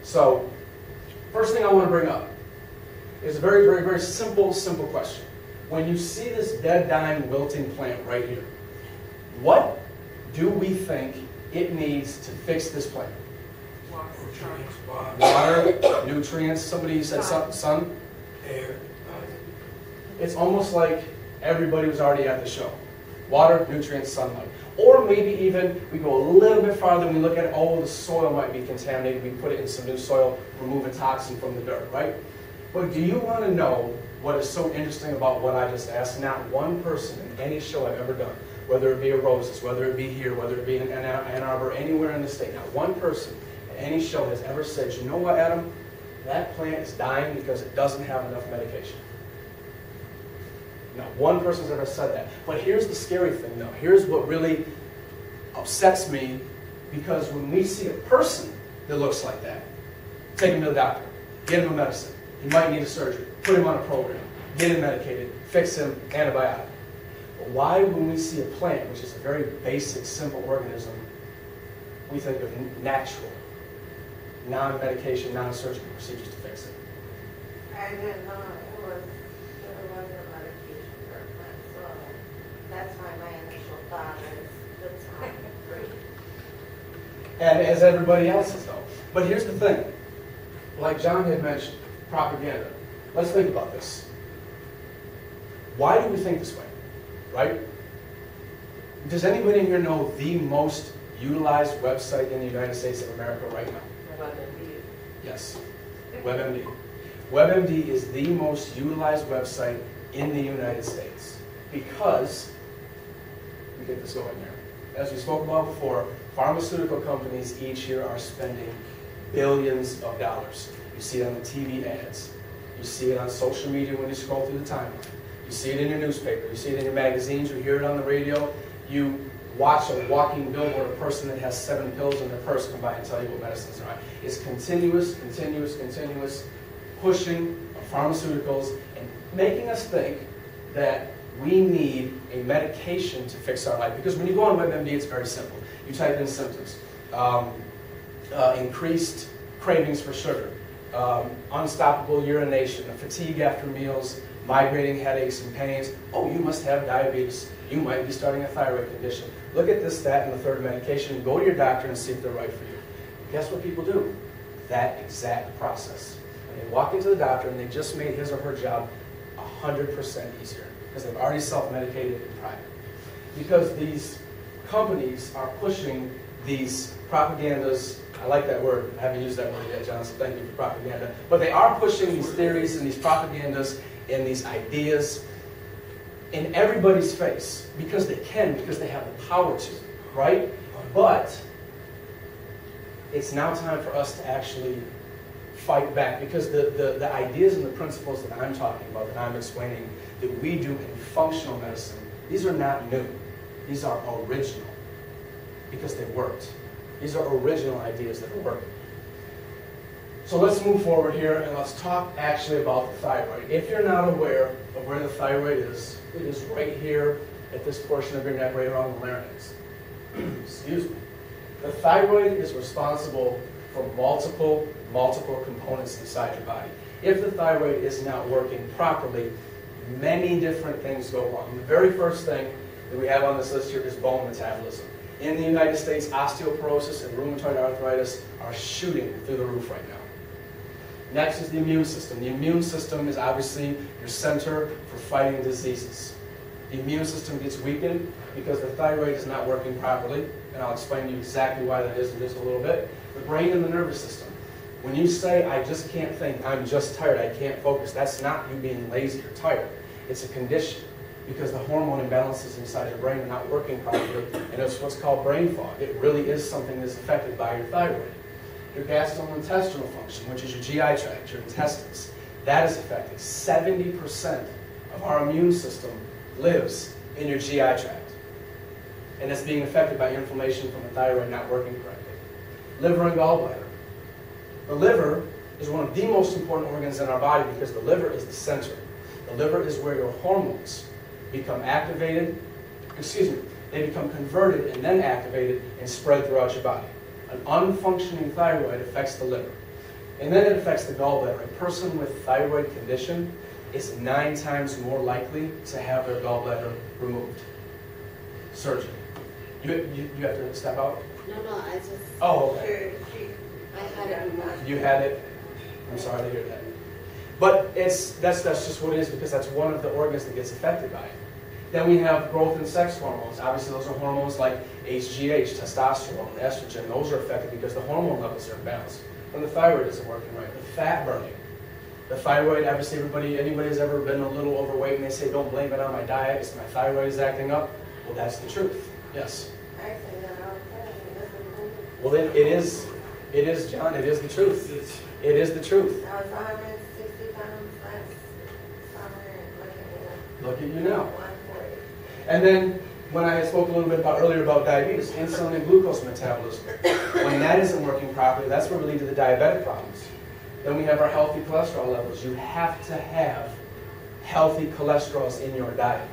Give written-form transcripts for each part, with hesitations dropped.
So, first thing I want to bring up is a very, very, very simple question. When you see this dead, dying, wilting plant right here, what do we think it needs to fix this plant? Water, nutrients, somebody said sun, air. It's almost like everybody was already at the show. Water, nutrients, sunlight. Or maybe even we go a little bit farther and we look at it, oh, the soil might be contaminated. We put it in some new soil, remove a toxin from the dirt, right? But do you want to know what is so interesting about what I just asked? Not one person in any show I've ever done, whether it be at Roses, whether it be here, whether it be in Ann Arbor, anywhere in the state, not one person at any show has ever said, you know what, Adam? That plant is dying because it doesn't have enough medication. Not one person's ever said that. But here's the scary thing, though. Here's what really upsets me, because when we see a person that looks like that, take him to the doctor, get him a medicine. He might need a surgery. Put him on a program. Get him medicated. Fix him. Antibiotic. But why, when we see a plant, which is a very basic, simple organism, we think of natural, non-medication, non-surgical procedures to fix it? I didn't know there was a medication for a plant, so that's why my initial thought is that's not great. And as everybody else's, though. But here's the thing. Like John had mentioned, propaganda. Let's think about this. Why do we think this way, right? Does anybody here know the most utilized website in the United States of America right now? WebMD. Yes, WebMD. WebMD is the most utilized website in the United States because, let me get this going here. As we spoke about before, pharmaceutical companies each year are spending billions of dollars. You see it on the TV ads. You see it on social media when you scroll through the timeline. You see it in your newspaper. You see it in your magazines. You hear it on the radio. You watch a walking billboard, a person that has 7 pills in their purse come by and tell you what medicines are on. It's continuous pushing of pharmaceuticals and making us think that we need a medication to fix our life. Because when you go on WebMD, it's very simple. You type in symptoms. Increased cravings for sugar, unstoppable urination, fatigue after meals, migrating headaches and pains. Oh, you must have diabetes. You might be starting a thyroid condition. Look at this, that, and the third medication. Go to your doctor and see if they're right for you. Guess what people do? That exact process. And they walk into the doctor and they just made his or her job 100% easier because they've already self-medicated in private. Because these companies are pushing these propagandas. I like that word. I haven't used that word yet, John, so thank you for propaganda. But they are pushing these theories and these propagandas and these ideas in everybody's face because they can, because they have the power to, right? But it's now time for us to actually fight back because the ideas and the principles that I'm talking about, that I'm explaining, that we do in functional medicine, these are not new. These are original because they worked. These are original ideas that are working. So let's move forward here and let's talk actually about the thyroid. If you're not aware of where the thyroid is, it is right here at this portion of your neck, right around the larynx. Excuse me. The thyroid is responsible for multiple components inside your body. If the thyroid is not working properly, many different things go wrong. The very first thing that we have on this list here is bone metabolism. In the United States, osteoporosis and rheumatoid arthritis are shooting through the roof right now. Next is the immune system. The immune system is obviously your center for fighting diseases. The immune system gets weakened because the thyroid is not working properly, and I'll explain to you exactly why that is in just a little bit. The brain and the nervous system. When you say, I just can't think, I'm just tired, I can't focus, that's not you being lazy or tired. It's a condition because the hormone imbalances inside your brain are not working properly, and it's what's called brain fog. It really is something that's affected by your thyroid. Your gastrointestinal function, which is your GI tract, your intestines, that is affected. 70% of our immune system lives in your GI tract. And it's being affected by inflammation from the thyroid not working correctly. Liver and gallbladder. The liver is one of the most important organs in our body because the liver is the center. The liver is where your hormones become activated, they become converted and then activated and spread throughout your body. An unfunctioning thyroid affects the liver. And then it affects the gallbladder. A person with thyroid condition is 9 times more likely to have their gallbladder removed. Surgery. You have to step out? No, I just, Oh, okay. I had it removed. You had it? I'm sorry to hear that. But that's just what it is, because that's one of the organs that gets affected by it. Then we have growth and sex hormones. Obviously, those are hormones like HGH, testosterone, estrogen. Those are affected because the hormone levels are imbalanced. When the thyroid isn't working right, the fat burning. The thyroid, obviously, anybody has ever been a little overweight and they say, don't blame it on my diet, it's my thyroid is acting up. Well, that's the truth. Yes. I say that all the time, it doesn't move. Well, then it is, John, it is the truth. It is the truth. I was 160 pounds last summer, and Look at you now. 140. And then, when I spoke a little bit earlier about diabetes, insulin and glucose metabolism. When that isn't working properly, that's where we lead to the diabetic problems. Then we have our healthy cholesterol levels. You have to have healthy cholesterols in your diet.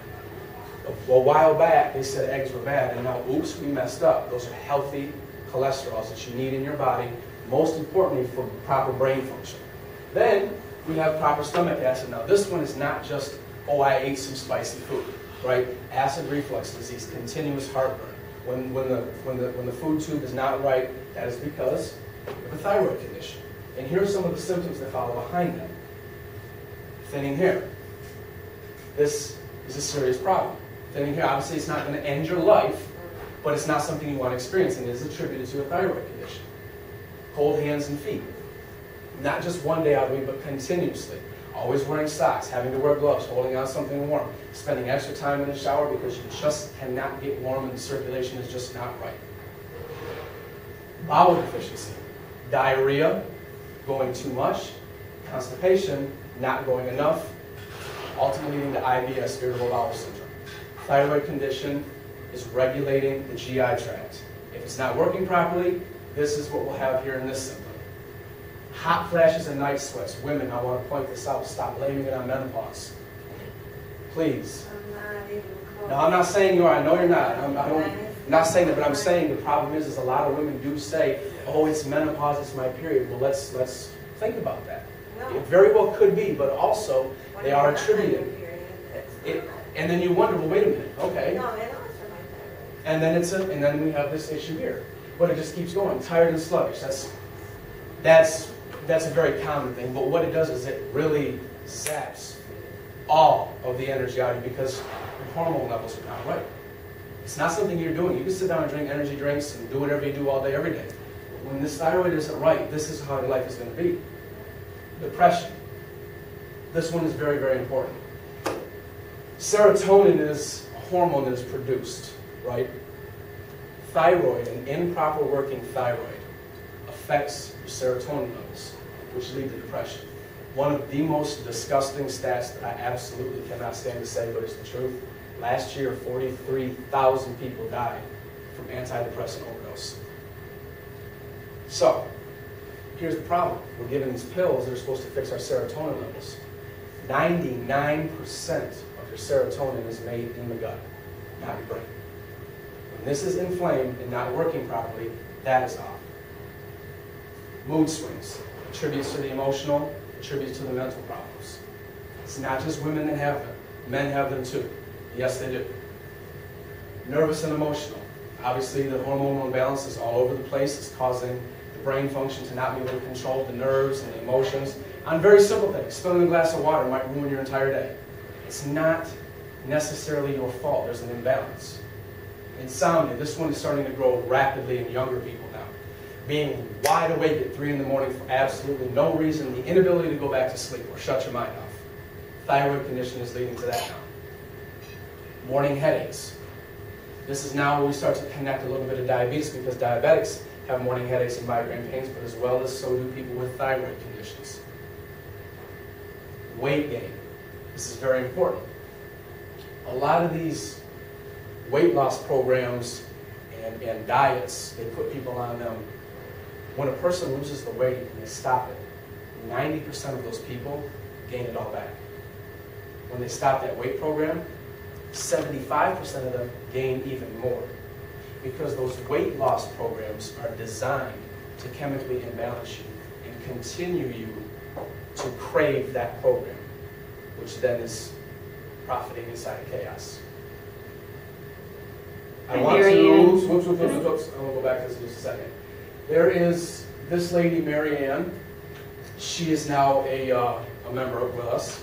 A while back, they said eggs were bad, and now, oops, we messed up. Those are healthy cholesterols that you need in your body, most importantly for proper brain function. Then, we have proper stomach acid. Now, this one is not just, oh, I ate some spicy food, right? Acid reflux disease, continuous heartburn. When the food tube is not right, that is because of a thyroid condition. And here are some of the symptoms that follow behind that. Thinning hair. This is a serious problem. Thinning hair, obviously it's not going to end your life, but it's not something you want to experience, and it is attributed to a thyroid condition. Cold hands and feet. Not just one day out of the week, but continuously. Always wearing socks, having to wear gloves, holding on something warm, spending extra time in the shower because you just cannot get warm and the circulation is just not right. Bowel deficiency. Diarrhea, going too much, constipation, not going enough, ultimately leading to IBS, irritable bowel syndrome. Thyroid condition is regulating the GI tract. If it's not working properly, this is what we'll have here in this symptom. Hot flashes and night sweats. Women, I want to point this out. Stop blaming it on menopause. Please. I'm not even close. No, I'm not saying you are. I know you're not. I'm not saying that, but I'm saying the problem is a lot of women do say, oh, it's menopause, it's my period. Well, let's think about that. No. It very well could be, but also When they I'm are not attributed. on your period, it's It, not. and then you wonder, well, wait a minute, okay. No, it was for my thyroid. And then we have this issue here. But it just keeps going, tired and sluggish. That's a very common thing. But what it does is it really zaps all of the energy out of you because your hormone levels are not right. It's not something you're doing. You can sit down and drink energy drinks and do whatever you do all day, every day. But when this thyroid isn't right, this is how your life is going to be. Depression. This one is very, very important. Serotonin is a hormone that is produced, right? Thyroid, an improper working thyroid, affects your serotonin levels, which lead to depression. One of the most disgusting stats that I absolutely cannot stand to say, but it's the truth. Last year, 43,000 people died from antidepressant overdose. So, here's the problem. We're given these pills that are supposed to fix our serotonin levels. 99% of your serotonin is made in the gut, not your brain. When this is inflamed and not working properly, that is off. Mood swings. Attributes to the emotional, attributes to the mental problems. It's not just women that have them. Men have them too. Yes, they do. Nervous and emotional. Obviously, the hormonal imbalance is all over the place. It's causing the brain function to not be able to control the nerves and the emotions. On very simple things. Spilling a glass of water might ruin your entire day. It's not necessarily your fault. There's an imbalance. Insomnia. This one is starting to grow rapidly in younger people now. Being wide awake at 3 in the morning for absolutely no reason. The inability to go back to sleep or shut your mind off. Thyroid condition is leading to that now. Morning headaches. This is now where we start to connect a little bit of diabetes because diabetics have morning headaches and migraine pains, but as well as so do people with thyroid conditions. Weight gain. This is very important. A lot of these weight loss programs and diets, they put people on them. When a person loses the weight and they stop it, 90% of those people gain it all back. When they stop that weight program, 75% of them gain even more. Because those weight loss programs are designed to chemically imbalance you and continue you to crave that program, which then is profiting inside of chaos. I Hi, want Mary to, Ann. whoops, I'm going to go back to this in just a second. There is this lady, Mary Ann. She is now a member with us.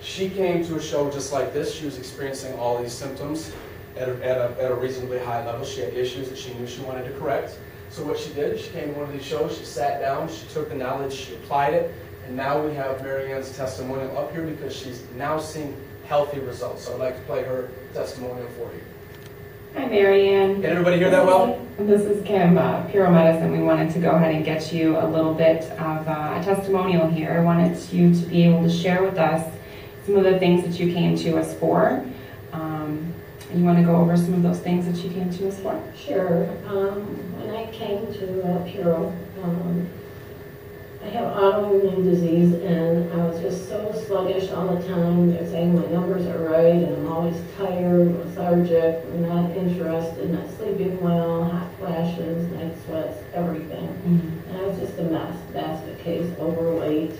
She came to a show just like this. She was experiencing all these symptoms at a reasonably high level. She had issues that she knew she wanted to correct. So what she did, she came to one of these shows, she sat down, she took the knowledge, she applied it, and now we have Mary Ann's testimonial up here because she's now seeing healthy results. So I'd like to play her testimonial for you. Hi, Mary Ann. Can everybody hear that well? This is Kim, Puro Medicine. We wanted to go ahead and get you a little bit of a testimonial here. I wanted you to be able to share with us some of the things that you came to us for. You want to go over some of those things that you came to us for? Sure. When I came to Puro, I have autoimmune disease and I was just so sluggish all the time. They're saying my numbers are right and I'm always tired, lethargic, not interested, not sleeping well, hot flashes, night sweats, everything. Mm-hmm. And I was just a mess, basket case, overweight.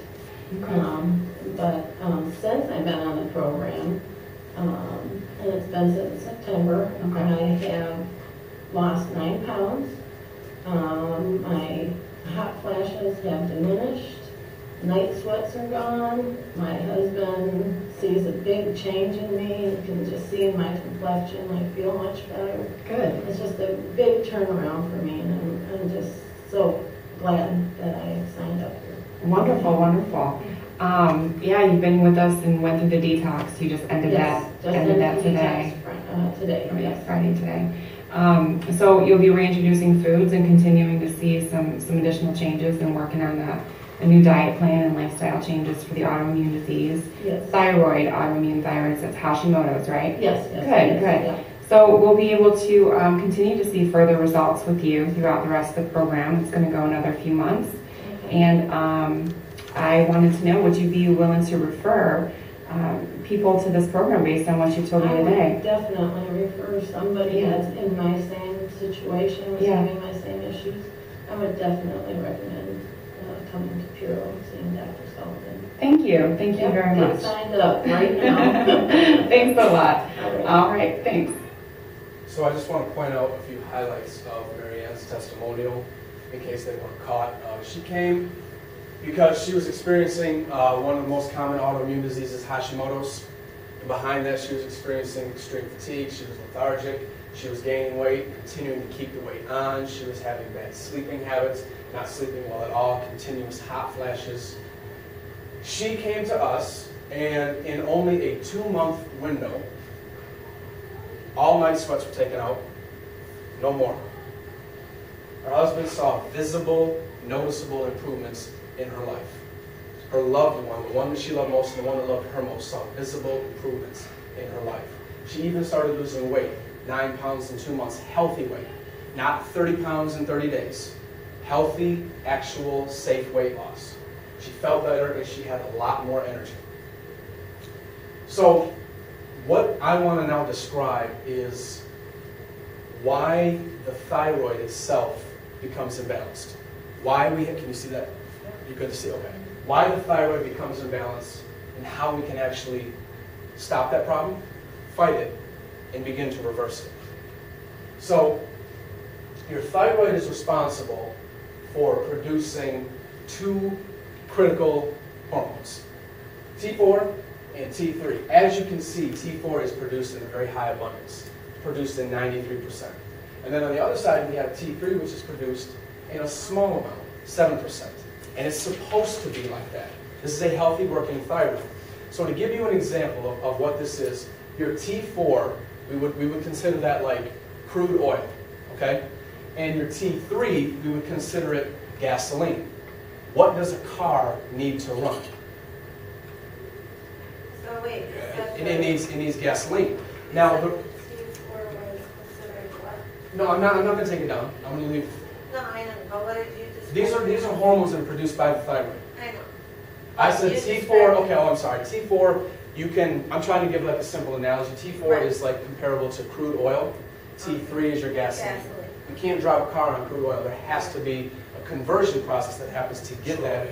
But since I've been on the program, and it's been since September, I have lost 9 pounds. My hot flashes have diminished. Night sweats are gone. My husband sees a big change in me. You can just see in my complexion. I feel much better. Good. It's just a big turnaround for me, and I'm just so glad that I signed up here. Wonderful, wonderful. Yeah, you've been with us and went through the detox. You just ended that today. Today, Oh, yeah, yes. Friday today. So you'll be reintroducing foods and continuing to see some additional changes and working on a new diet plan and lifestyle changes for the autoimmune disease. Yes. Thyroid, autoimmune thyroid, that's Hashimoto's, right? Yes, yes. Good, yes, good. yeah. So we'll be able to continue to see further results with you throughout the rest of the program. It's going to go another few months. Okay. And I wanted to know, would you be willing to refer people to this program based on what you told me I would today? definitely refer somebody Yeah. that's in my same situation, Yeah. having my same issues. I would definitely recommend coming to Puro and seeing Dr. Sullivan. Thank you. Thank you Yep, very get much. signed up right now. Thanks a lot. All right. All right, thanks. So I just want to point out a few highlights of Mary Ann's testimonial in case they weren't caught. She came because she was experiencing one of the most common autoimmune diseases, Hashimoto's. And behind that, she was experiencing extreme fatigue. She was lethargic. She was gaining weight, continuing to keep the weight on. She was having bad sleeping habits, not sleeping well at all, continuous hot flashes. She came to us, and in only a 2-month window, all night sweats were taken out, no more. Her husband saw visible, noticeable improvements in her life. Her loved one, the one that she loved most and the one that loved her most, saw visible improvements in her life. She even started losing weight, 9 pounds in 2 months, healthy weight, not 30 pounds in 30 days. Healthy, actual, safe weight loss. She felt better and she had a lot more energy. So, what I want to now describe is why the thyroid itself becomes imbalanced. Why we have, can you see that? You're good to see, okay. Why the thyroid becomes imbalanced and how we can actually stop that problem, fight it, and begin to reverse it. So, your thyroid is responsible for producing 2 critical hormones, T4 and T3. As you can see, T4 is produced in a very high abundance, produced in 93%. And then on the other side, we have T3, which is produced in a small amount, 7%. And it's supposed to be like that. This is a healthy working thyroid. So to give you an example of what this is, your T4, we would consider that like crude oil, okay? And your T3, we would consider it gasoline. What does a car need to run? So wait, It needs gasoline. Now, T4 was considered what? no, I'm not going to take it down. I'm going to leave. No, I know, but what did you describe? These are hormones that are produced by the thyroid. I know. I said You T4, described- okay, oh, I'm sorry. T4, you can, I'm trying to give like a simple analogy. T4 Right. is like comparable to crude oil. T3 is your gasoline. Gasoline. You can't drive a car on crude oil. There has to be a conversion process that happens to get that